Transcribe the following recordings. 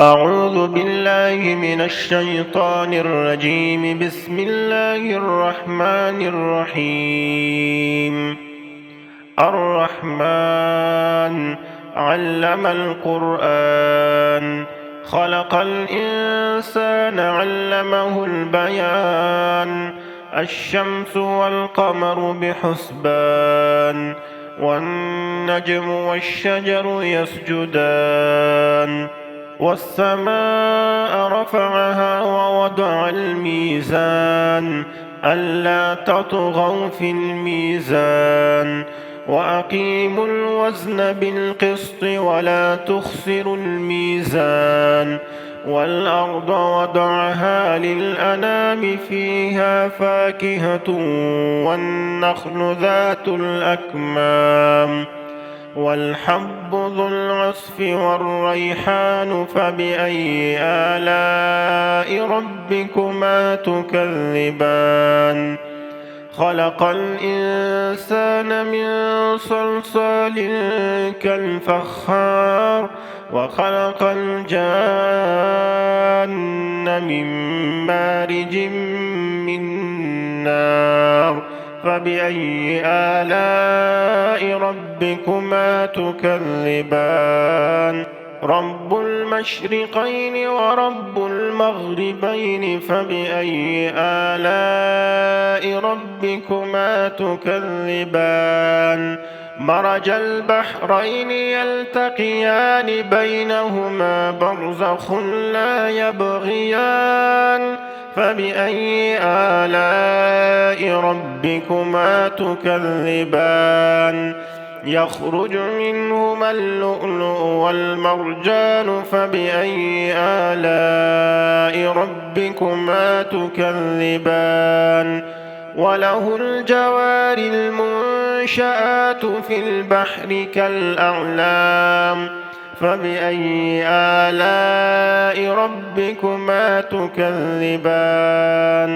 أعوذ بالله من الشيطان الرجيم. بسم الله الرحمن الرحيم. الرحمن علم القرآن، خلق الإنسان علمه البيان. الشمس والقمر بحسبان، والنجم والشجر يسجدان. والسماء رفعها ووضع الميزان، ألا تطغوا في الميزان، وأقيموا الوزن بالقسط ولا تخسروا الميزان. والأرض وضعها للأنام، فيها فاكهة والنخل ذات الأكمام، والحب ذو العصف والريحان. فبأي آلاء ربكما تكذبان؟ خلق الإنسان من صلصال كالفخار، وخلق الجان من مارج من نار. فبأي آلاء ربكما تكذبان؟ رب المشرقين ورب المغربين. فبأي آلاء ربكما تكذبان؟ مرج البحرين يلتقيان، بينهما برزخ لا يبغيان. فبأي آلاء ربكما تكذبان؟ يخرج منهما اللؤلؤ والمرجان. فبأي آلاء ربكما تكذبان؟ وله الجوار المنشآت في البحر كالأعلام. فبأي آلاء ربكما تكذبان؟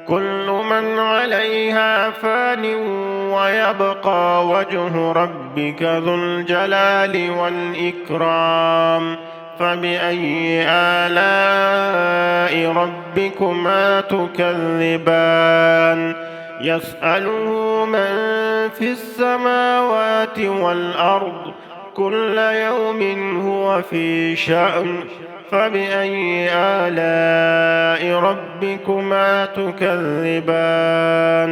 كل من عليها فان، ويبقى وجه ربك ذو الجلال والإكرام. فبأي آلاء ربكما تكذبان؟ يسأله من في السماوات والأرض، كل يوم هو في شأن. فبأي آلاء ربكما تكذبان؟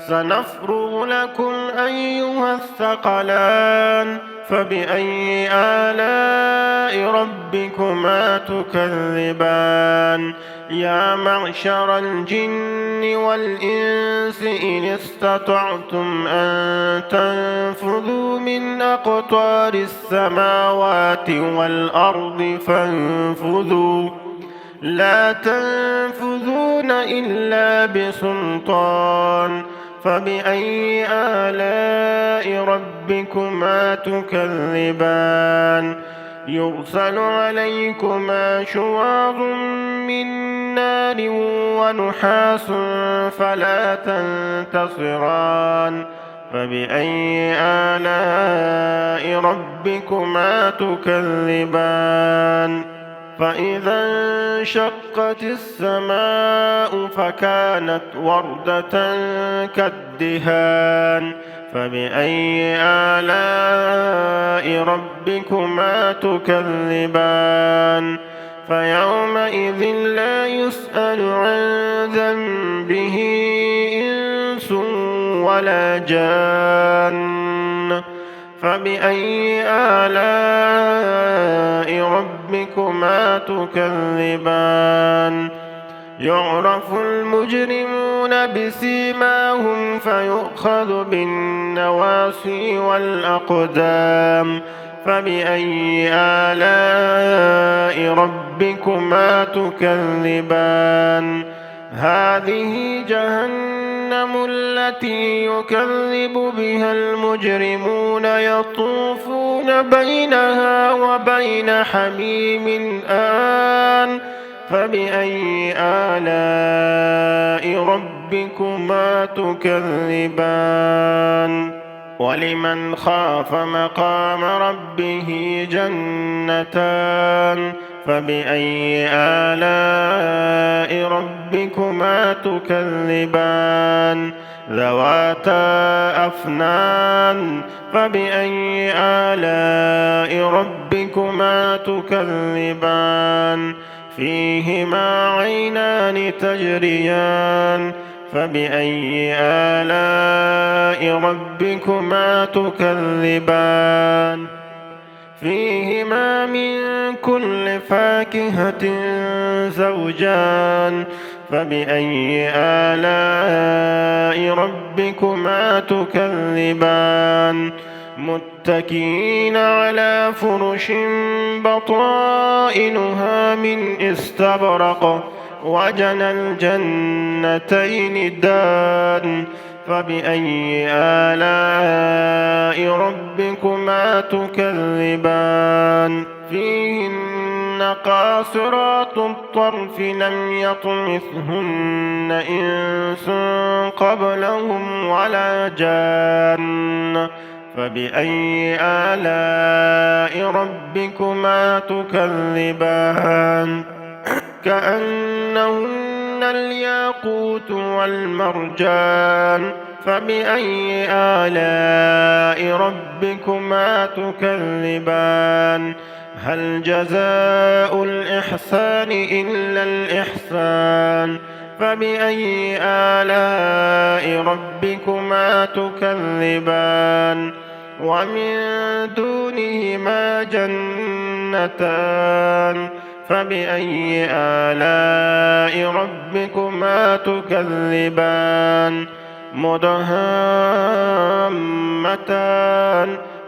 سنفرغ لكم أيها الثقلان. فبأي آلاء ربكما تكذبان؟ يا معشر الجن والإنس، إن استطعتم أن تنفذوا من أقطار السماوات والأرض فانفذوا، لا تنفذون إلا بسلطان. فبأي آلاء ربكما تكذبان؟ يرسل عليكما شواظ من نار ونحاس، فلا تنتصران. فبأي آلاء ربكما تكذبان؟ فإذا انشقت السماء فكانت وردة كالدهان. فبأي آلاء ربكما تكذبان؟ فيومئذ لا يسأل عن ذنبه إنس ولا جان. فبأي آلاء ربكما تكذبان؟ يعرف المجرمون بسيماهم، فيؤخذ بالنواصي والأقدام. فبأي آلاء ربكما تكذبان؟ هذه جهنم التي يكذب بها المجرمون، يطوفون بينها وبين حميم آن. فبأي آلاء ربكما تكذبان؟ ولمن خاف مقام ربه جنتان، فبأي آلاء ربكما تكذبان ذواتا أفنان فبأي آلاء ربكما تكذبان فيهما عينان تجريان فبأي آلاء ربكما تكذبان فيهما من كل فاكهة زوجان فبأي آلاء ربكما تكذبان متكئين على فرش بطائنها من استبرق وجنى الجنتين دان فبأي آلاء ربكما تكذبان فيهن قاصرات الطرف لم يطمثهن إنس قبلهم ولا جان فبأي آلاء ربكما تكذبان كأنهن الياقوت والمرجان فبأي آلاء ربكما تكذبان هل جزاء الإحسان إلا الإحسان فبأي آلاء ربكما تكذبان ومن دونهما جنتان فبأي آلاء ربكما تكذبان مدهامتان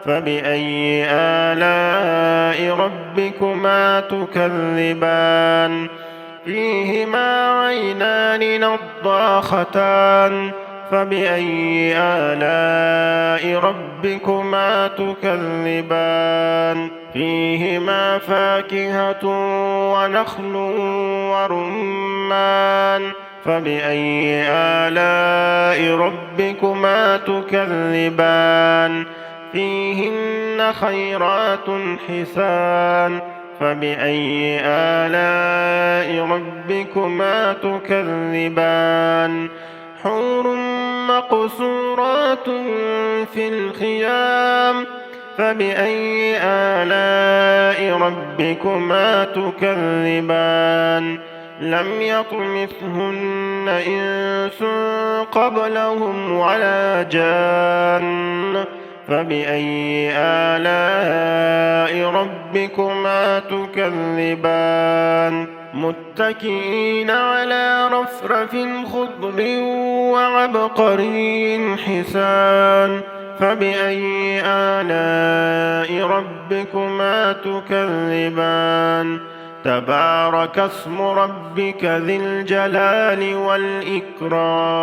فبأي آلاء ربكما تكذبان فيهما عينان نضاختان فبأي آلاء ربكما تكذبان فيهما فاكهة ونخل ورمان فبأي آلاء ربكما تكذبان فيهن خيرات حسان فبأي آلاء ربكما تكذبان حور مقصورات في الخيام فبأي آلاء ربكما تكذبان لم يطمثهن إنس قبلهم ولا جان فبأي آلاء ربكما تكذبان متكئين على رفرف خضر وعبقري حسان فبأي آلاء ربكما تكذبان تبارك اسم ربك ذي الجلال والإكرام